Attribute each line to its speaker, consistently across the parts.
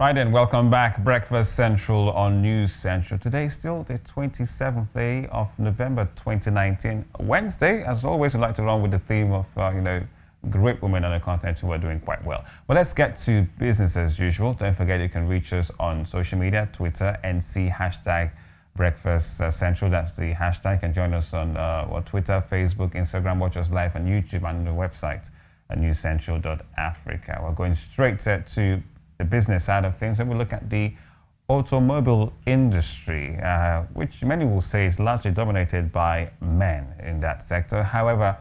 Speaker 1: Right then, welcome back. Breakfast Central on News Central. Today is still the 27th day of November 2019. Wednesday, as always, we'd like to run with the theme of, great women on the continent who are doing quite well. But let's get to business as usual. Don't forget you can reach us on social media, Twitter, NC hashtag Breakfast Central. That's the hashtag. You can join us on Twitter, Facebook, Instagram, watch us live on YouTube and on the website at newscentral.africa. We're going straight to the business side of things when we look at the automobile industry, which many will say is largely dominated by men in that sector. However,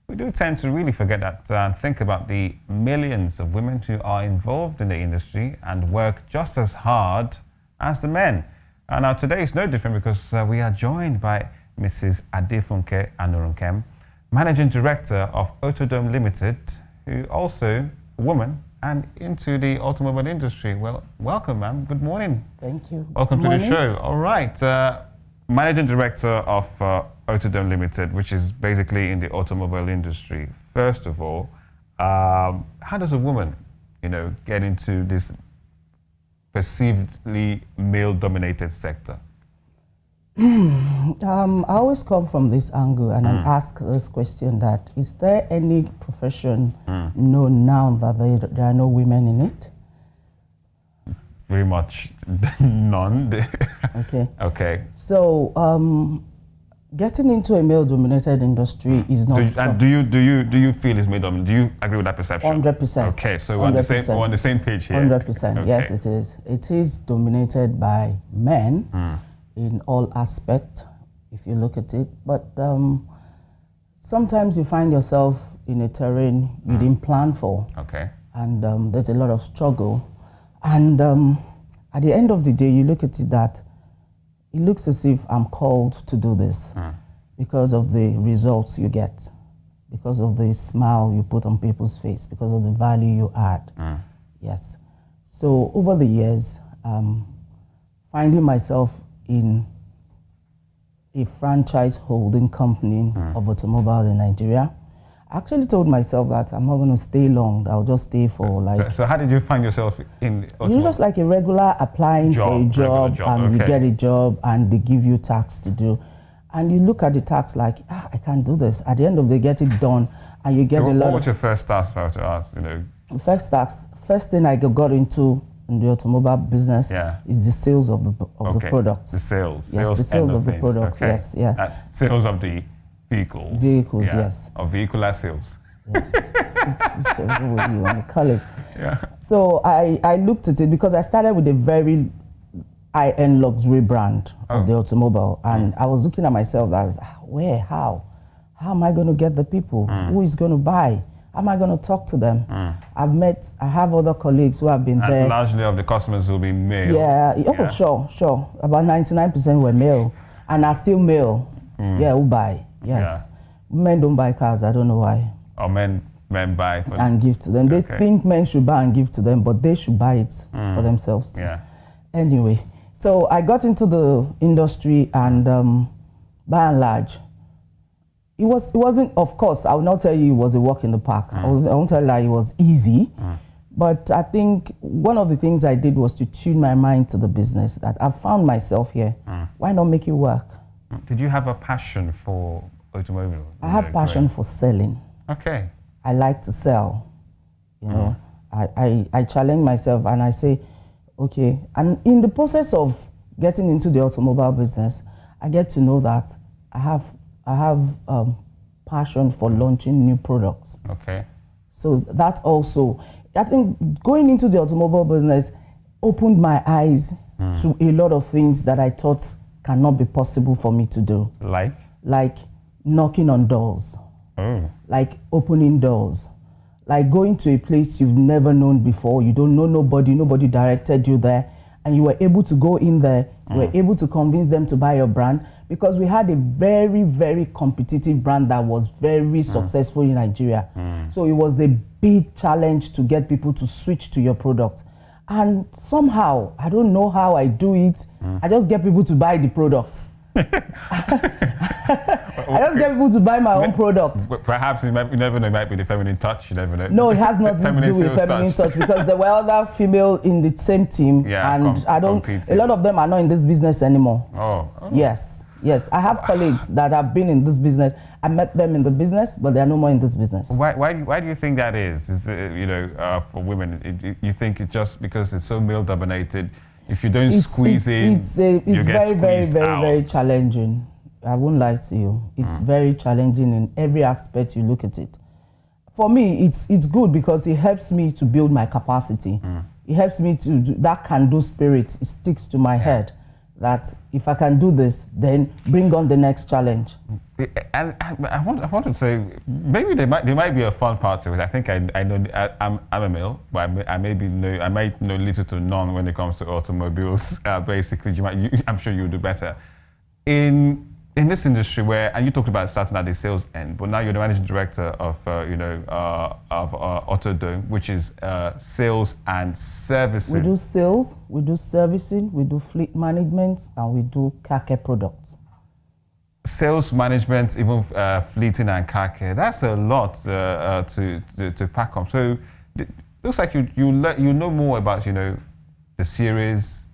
Speaker 1: we do tend to really forget that and think about the millions of women who are involved in the industry and work just as hard as the men. And now today is no different because we are joined by Mrs. Adefunke Anurukem, Managing Director of Autodome Limited, who also a woman and into the automobile industry. Well, welcome, ma'am. Good morning.
Speaker 2: Thank you.
Speaker 1: Welcome to the show. All right. Managing Director of Autodome Limited, which is basically in the automobile industry. First of all, how does a woman, get into this perceivedly male-dominated sector?
Speaker 2: I always come from this angle and I ask this question that, is there any profession known now that there are no women in it?
Speaker 1: Very much none.
Speaker 2: Okay.
Speaker 1: Okay.
Speaker 2: So, getting into a male-dominated industry is not.
Speaker 1: Do you feel it's male-dominated? Do you agree with that perception?
Speaker 2: 100%.
Speaker 1: Okay, so we're on the same page here.
Speaker 2: 100%.
Speaker 1: Okay.
Speaker 2: Yes, it is. It is dominated by men in all aspects, if you look at it. But sometimes you find yourself in a terrain you didn't plan for.
Speaker 1: Okay.
Speaker 2: And there's a lot of struggle. And at the end of the day, you look at it that it looks as if I'm called to do this because of the results you get, because of the smile you put on people's face, because of the value you add. Yes. So over the years, finding myself in a franchise holding company of automobile in Nigeria, I actually told myself that I'm not going to stay long. I'll just stay for like.
Speaker 1: So how did you find yourself in automobile?
Speaker 2: You're just like a regular applying for a job and you get a job and they give you tasks to do. And you look at the tasks like, I can't do this. At the end of the day, get it done and you get a lot.
Speaker 1: What was your first task, if I were to ask?
Speaker 2: First thing I got into in the automobile business is the sales of the products.
Speaker 1: The sales.
Speaker 2: Yes, the sales of the products.
Speaker 1: Okay.
Speaker 2: Yes, yeah.
Speaker 1: That's sales of the vehicles.
Speaker 2: Vehicles, yes.
Speaker 1: Or vehicular sales.
Speaker 2: Whichever way you want to call it.
Speaker 1: Yeah.
Speaker 2: So I looked at it because I started with a very high-end luxury brand of the automobile, and I was looking at myself as, how am I going to get the people? Who is going to buy? How am I going to talk to them? I have other colleagues who have been there.
Speaker 1: Largely of the customers will be male.
Speaker 2: Yeah, sure. About 99% were male, and are still male. Who buy? Yes. Yeah. Men don't buy cars, I don't know why.
Speaker 1: Or men buy for
Speaker 2: and give to them. They think men should buy and give to them, but they should buy it for themselves too.
Speaker 1: Yeah.
Speaker 2: Anyway, so I got into the industry and by and large, it wasn't, of course, I will not tell you it was a walk in the park. I won't tell you it was easy. But I think one of the things I did was to tune my mind to the business, that I found myself here. Why not make it work?
Speaker 1: Did you have a passion for automobile?
Speaker 2: I have passion for selling.
Speaker 1: Okay.
Speaker 2: I like to sell. I challenge myself and I say, okay. And in the process of getting into the automobile business, I get to know that I have passion for launching new products.
Speaker 1: Okay.
Speaker 2: So that also, I think going into the automobile business opened my eyes to a lot of things that I thought cannot be possible for me to do. Like knocking on doors. Like opening doors. Like going to a place you've never known before. You don't know nobody directed you there. And you were able to go in there, you were able to convince them to buy your brand, because we had a very, very competitive brand that was very successful in Nigeria. So it was a big challenge to get people to switch to your product. And somehow, I don't know how I do it, I just get people to buy the product. I just get people to buy my own products.
Speaker 1: Perhaps you never know, it might be the feminine touch, you never know.
Speaker 2: No, it has nothing to do with feminine touch because there were other female in the same team, and I don't. A lot of them are not in this business anymore.
Speaker 1: Oh.
Speaker 2: Yes, I have colleagues that have been in this business. I met them in the business, but they are no more in this business.
Speaker 1: Why do you think that is? Is for women, you think it's just because it's so male dominated? If you don't squeeze in, it's very
Speaker 2: challenging. I won't lie to you. It's very challenging in every aspect you look at it. For me, it's good because it helps me to build my capacity. It helps me to do that can-do spirit. It sticks to my head that if I can do this, then bring on the next challenge.
Speaker 1: And I want to say maybe there might be a fun part to it. I think I'm a male, but I might know little to none when it comes to automobiles. Basically, I'm sure you'll do better in this industry and you talked about starting at the sales end, but now you're the managing director of Autodome, which is sales and servicing.
Speaker 2: We do sales, we do servicing, we do fleet management, and we do car care products.
Speaker 1: Sales management, even fleeting and car care, that's a lot to pack up. So it looks like you know more about the series,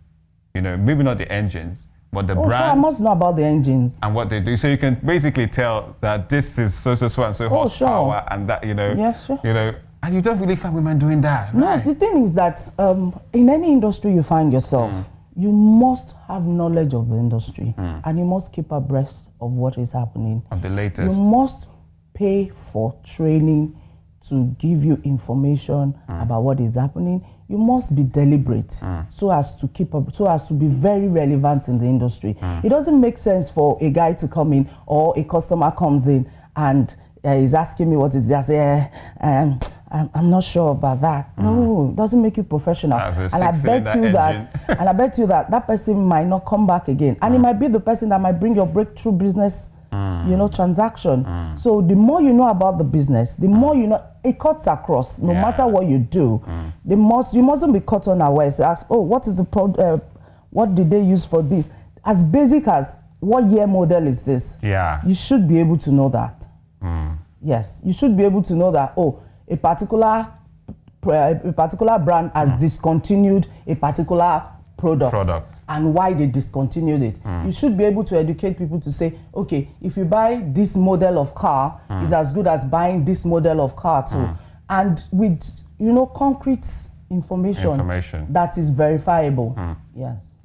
Speaker 1: maybe not the engines, but the brands. Sure, I
Speaker 2: must know about the engines
Speaker 1: and what they do. So you can basically tell that this is so and so horsepower, and that and you don't really find women doing that.
Speaker 2: No,
Speaker 1: right?
Speaker 2: The thing is that in any industry you find yourself, you must have knowledge of the industry and you must keep abreast of what is happening.
Speaker 1: Of the latest.
Speaker 2: You must pay for training to give you information about what is happening. You must be deliberate so as to keep up, so as to be very relevant in the industry. It doesn't make sense for a guy to come in or a customer comes in and he's asking me what is this. I say, I'm not sure about that. No, it doesn't make you professional. And I bet you that that person might not come back again. And it might be the person that might bring your breakthrough business transaction. So the more you know about the business, the more you know, it cuts across, no matter what you do. You mustn't be caught unaware. So ask, what is the what did they use for this? As basic as what year model is this? You should be able to know that. Yes, you should be able to know that, a particular brand has discontinued a particular product and why they discontinued it. You should be able to educate people to say, okay, if you buy this model of car, it's as good as buying this model of car too. And with concrete information that is verifiable. Yes.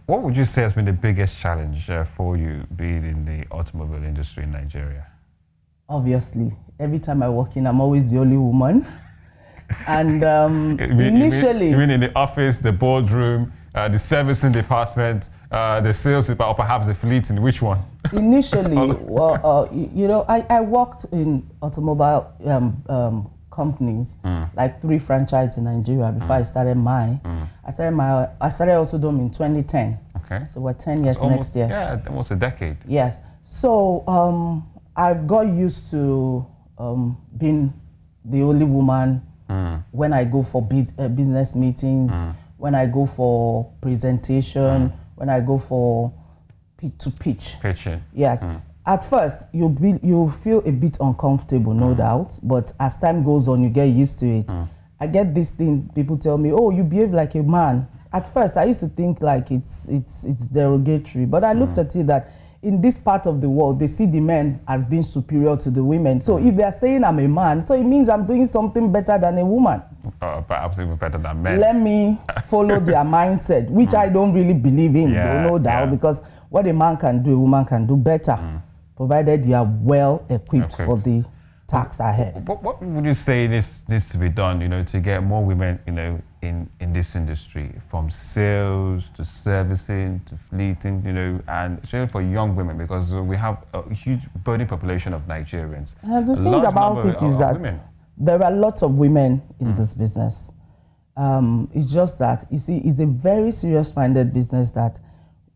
Speaker 1: What would you say has been the biggest challenge for you being in the automobile industry in Nigeria?
Speaker 2: Obviously, every time I walk in, I'm always the only woman. And initially...
Speaker 1: You mean in the office, the boardroom, the servicing department, the sales department, or perhaps the fleeting? Which one?
Speaker 2: Initially, I worked in automobile companies, like 3 franchises in Nigeria before I started mine. I started Autodome in 2010.
Speaker 1: Okay.
Speaker 2: So we're 10 years next year.
Speaker 1: Yeah, almost a decade.
Speaker 2: Yes. So I got used to being the only woman when I go for business meetings, when I go for presentation, when I go for pitch.
Speaker 1: Pitching.
Speaker 2: Yes. At first, you feel a bit uncomfortable, no doubt, but as time goes on, you get used to it. I get this thing, people tell me, you behave like a man. At first, I used to think like it's derogatory, but I looked at it that in this part of the world, they see the men as being superior to the women. So if they are saying I'm a man, so it means I'm doing something better than a woman.
Speaker 1: Perhaps even better than men.
Speaker 2: Let me follow their mindset, which I don't really believe in, no doubt, because what a man can do, a woman can do better, provided you are well equipped for the task ahead.
Speaker 1: What would you say needs to be done, to get more women, in this industry, from sales to servicing to fleeting, and especially for young women, because we have a huge burning population of Nigerians.
Speaker 2: The thing about it is that there are lots of women in this business. It's just that, you see, it's a very serious-minded business that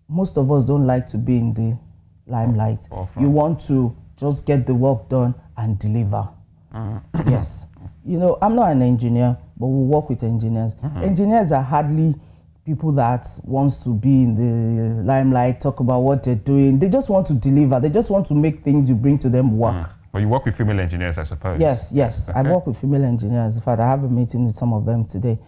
Speaker 2: most of us don't like to be in the limelight. You want to just get the work done and deliver. Yes. I'm not an engineer, but we work with engineers. Engineers are hardly people that wants to be in the limelight, talk about what they're doing. They just want to deliver. They just want to make things you bring to them work.
Speaker 1: But you work with female engineers, I suppose.
Speaker 2: Yes. Okay. I work with female engineers. In fact, I have a meeting with some of them today.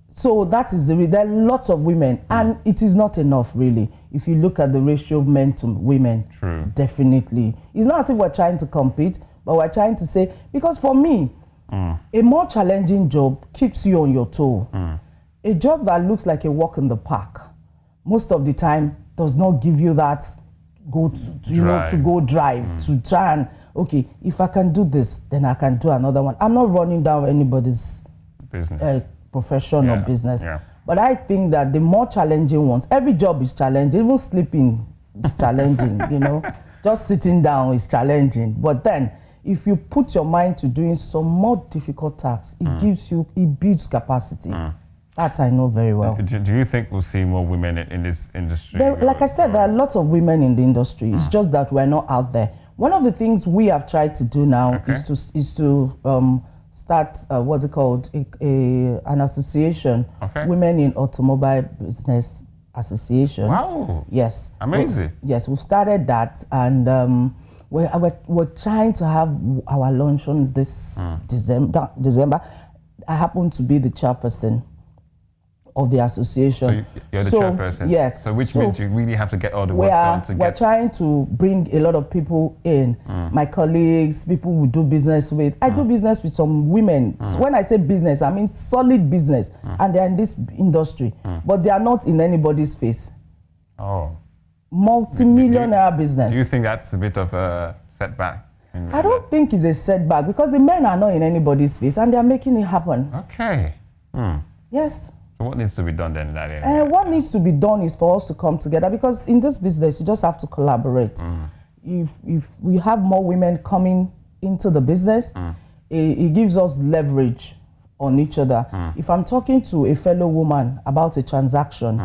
Speaker 2: So that is there are lots of women, and it is not enough, really. If you look at the ratio of men to women, definitely. It's not as if we're trying to compete, but we're trying to say, because for me, a more challenging job keeps you on your toe. A job that looks like a walk in the park, most of the time, does not give you that to go drive, to try and, okay, if I can do this, then I can do another one. I'm not running down anybody's business, profession or business. But I think that the more challenging ones, every job is challenging, even sleeping is challenging, just sitting down is challenging. But then, if you put your mind to doing some more difficult tasks, it builds capacity. That I know very well.
Speaker 1: Do you think we'll see more women in this industry?
Speaker 2: Like I said, there are lots of women in the industry. It's just that we're not out there. One of the things we have tried to do now is to start what's it called, an association, Women in Automobile Business Association.
Speaker 1: Wow!
Speaker 2: Yes,
Speaker 1: amazing.
Speaker 2: Yes, we've started that, and we're trying to have our launch on this December. I happen to be the chairperson of the association.
Speaker 1: So you're the chairperson?
Speaker 2: Yes.
Speaker 1: So which means you really have to get all the work done
Speaker 2: We're trying to bring a lot of people in. My colleagues, people we do business with. I do business with some women. When I say business, I mean solid business. And they're in this industry. But they are not in anybody's face.
Speaker 1: Oh.
Speaker 2: Multi-millionaire business.
Speaker 1: Do you think that's a bit of a setback?
Speaker 2: I don't think it's a setback, because the men are not in anybody's face and they're making it happen.
Speaker 1: Okay.
Speaker 2: Yes.
Speaker 1: So what needs to be done then in that area?
Speaker 2: What needs to be done is for us to come together, because in this business, you just have to collaborate. If we have more women coming into the business, it gives us leverage on each other. If I'm talking to a fellow woman about a transaction,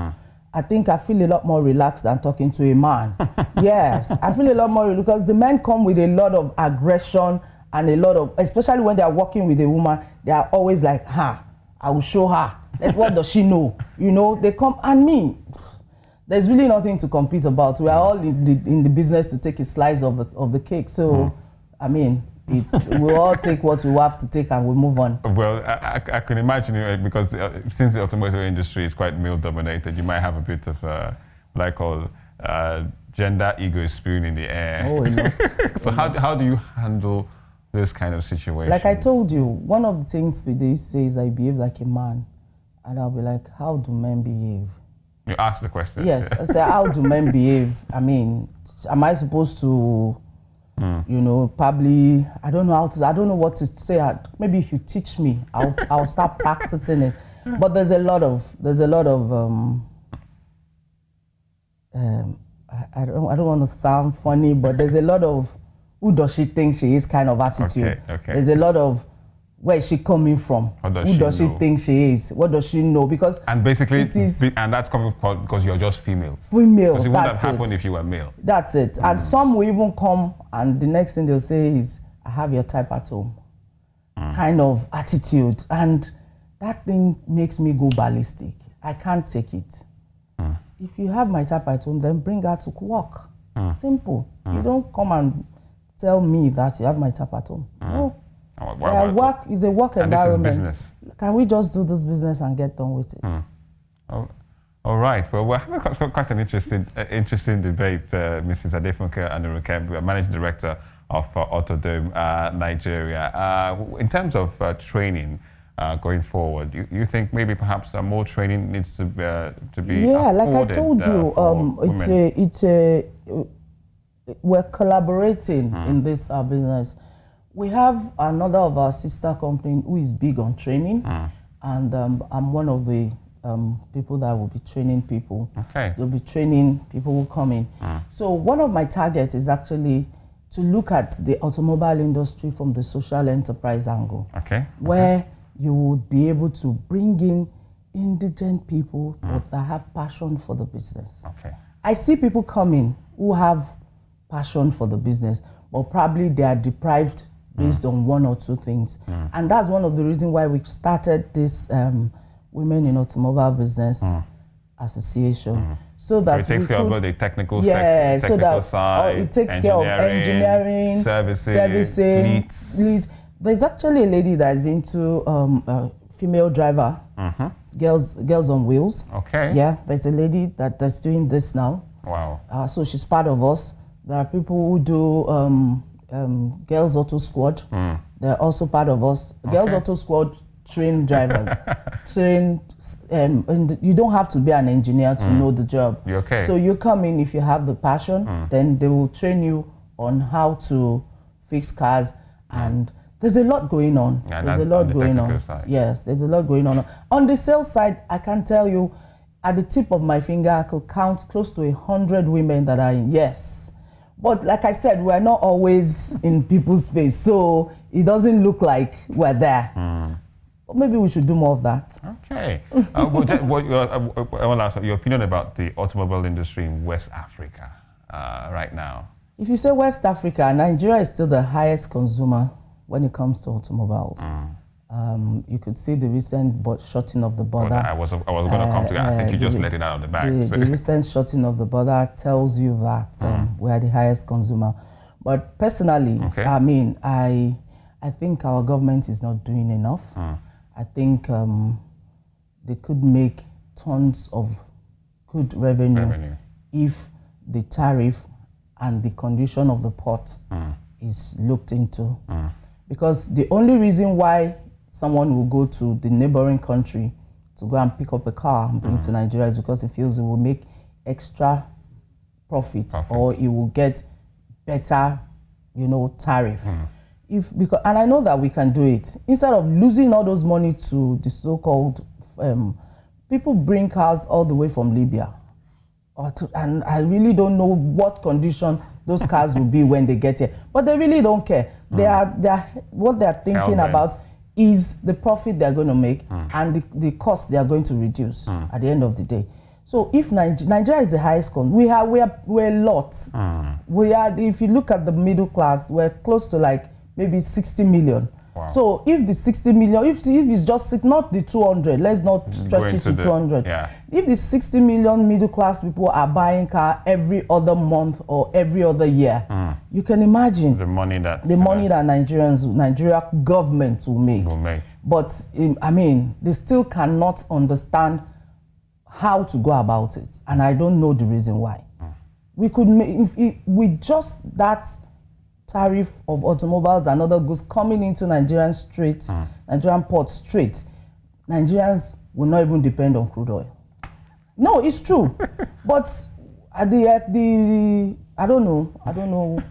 Speaker 2: I think I feel a lot more relaxed than talking to a man. Yes, I feel a lot more, because the men come with a lot of aggression and a lot of, especially when they are working with a woman, they are always like, I will show her. Like, what does she know? They come, and me, there's really nothing to compete about. We are all in the business to take a slice of the cake. So, I mean, we'll all take what we have to take and we'll move on.
Speaker 1: Well, I can imagine, because since the automotive industry is quite male-dominated, you might have a bit of what I call gender ego spewing in the air.
Speaker 2: Oh, a lot.
Speaker 1: So how do you handle those kind of situations?
Speaker 2: Like I told you, one of the things they say is I behave like a man. And I'll be like, how do men behave?
Speaker 1: You ask the question.
Speaker 2: Yes, I say, how do men behave? I mean, am I supposed to, probably, I don't know what to say. Maybe if you teach me, I'll start practicing it. But there's a lot of, I don't want to sound funny, but there's a lot of, who does she think she is kind of attitude.
Speaker 1: Okay.
Speaker 2: There's a lot of, where is she coming from? Who does she think she is? What does she know? Because
Speaker 1: basically, and that's coming because you're just female.
Speaker 2: Female.
Speaker 1: Because it wouldn't have happened if you were male.
Speaker 2: That's it. And some will even come, and the next thing they'll say is, "I have your type at home," kind of attitude, and that thing makes me go ballistic. I can't take it. If you have my type at home, then bring her to work. Simple. You don't come and tell me that you have my type at home. No. Work is a work environment.
Speaker 1: This is business.
Speaker 2: Can we just do this business and get done with it?
Speaker 1: Oh, all right. Well, we're having quite an interesting debate, Mrs. Adefunke Anurukem, Managing Director of Autodome Nigeria. In terms of training going forward, you think maybe perhaps more training needs to be afforded,
Speaker 2: like I told you, we're collaborating in this business. We have another of our sister company who is big on training, and I'm one of the people that will be training people.
Speaker 1: Okay.
Speaker 2: They'll be training people who come in. So one of my targets is actually to look at the automobile industry from the social enterprise angle.
Speaker 1: Okay.
Speaker 2: Where you would be able to bring in indigent people but that have passion for the business.
Speaker 1: Okay.
Speaker 2: I see people coming who have passion for the business, but probably they are deprived based on one or two things. And that's one of the reasons why we started this Women in Automobile Business Association. So that
Speaker 1: it takes care of the technical
Speaker 2: sector,
Speaker 1: technical
Speaker 2: so that
Speaker 1: side,
Speaker 2: it takes care of engineering, servicing, leads. There's actually a lady that's into female driver, girls on wheels.
Speaker 1: Okay.
Speaker 2: Yeah, there's a lady that's doing this now.
Speaker 1: Wow.
Speaker 2: So she's part of us. There are people who do Girls Auto Squad. They're also part of us. Okay. Girls Auto Squad train drivers. And you don't have to be an engineer to know the job.
Speaker 1: Okay.
Speaker 2: So you come in if you have the passion, then they will train you on how to fix cars. And there's a lot going on.
Speaker 1: Yeah,
Speaker 2: there's a lot going on.
Speaker 1: Side.
Speaker 2: Yes, there's a lot going on. On the sales side, I can tell you, at the tip of my finger, I could count close to 100 women that are in. Yes. But like I said, we're not always in people's face, so it doesn't look like we're there. But maybe we should do more of that.
Speaker 1: Okay. I want to ask your opinion about the automobile industry in West Africa right now.
Speaker 2: If you say West Africa, Nigeria is still the highest consumer when it comes to automobiles. You could see the recent shutting of the border.
Speaker 1: I was going to come to that. I think you just let it out of the bag.
Speaker 2: The recent shutting of the border tells you that we are the highest consumer. But personally, I mean, I think our government is not doing enough. I think they could make tons of good revenue if the tariff and the condition of the port is looked into. Because the only reason why someone will go to the neighboring country to go and pick up a car and bring to Nigeria is because he feels it will make extra profit. Or it will get better, tariff. And I know that we can do it. Instead of losing all those money to the so-called people bring cars all the way from Libya. And I really don't know what condition those cars will be when they get here. But they really don't care. What they're thinking about is the profit they're going to make and the cost they are going to reduce at the end of the day. So if Nigeria is the highest we're a lot. If you look at the middle class, we're close to like maybe 60 million. Wow. So if the 60 million, if it's just not the 200, let's not stretch it to 200. Yeah. If the 60 million middle class people are buying car every other month or every other year, you can imagine
Speaker 1: the money that
Speaker 2: Nigeria government will make. But I mean, they still cannot understand how to go about it, and I don't know the reason why. We could make with just that tariff of automobiles and other goods coming into Nigerian streets, Nigerian ports straight, Nigerians will not even depend on crude oil. No, it's true. But at the I don't know.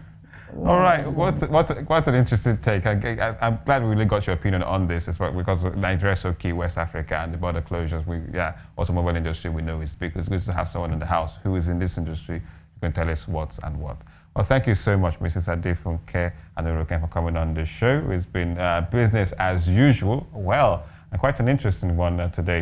Speaker 1: All right, what an interesting take. I'm glad we really got your opinion on this as well, because Nigeria is so key, West Africa and the border closures. Automobile industry we know is big. It's good to have someone in the house who is in this industry who can tell us what's and what. Well, thank you so much, Mrs. Adefunke Anurukem, for coming on the show. It's been business as usual. Well, and quite an interesting one today.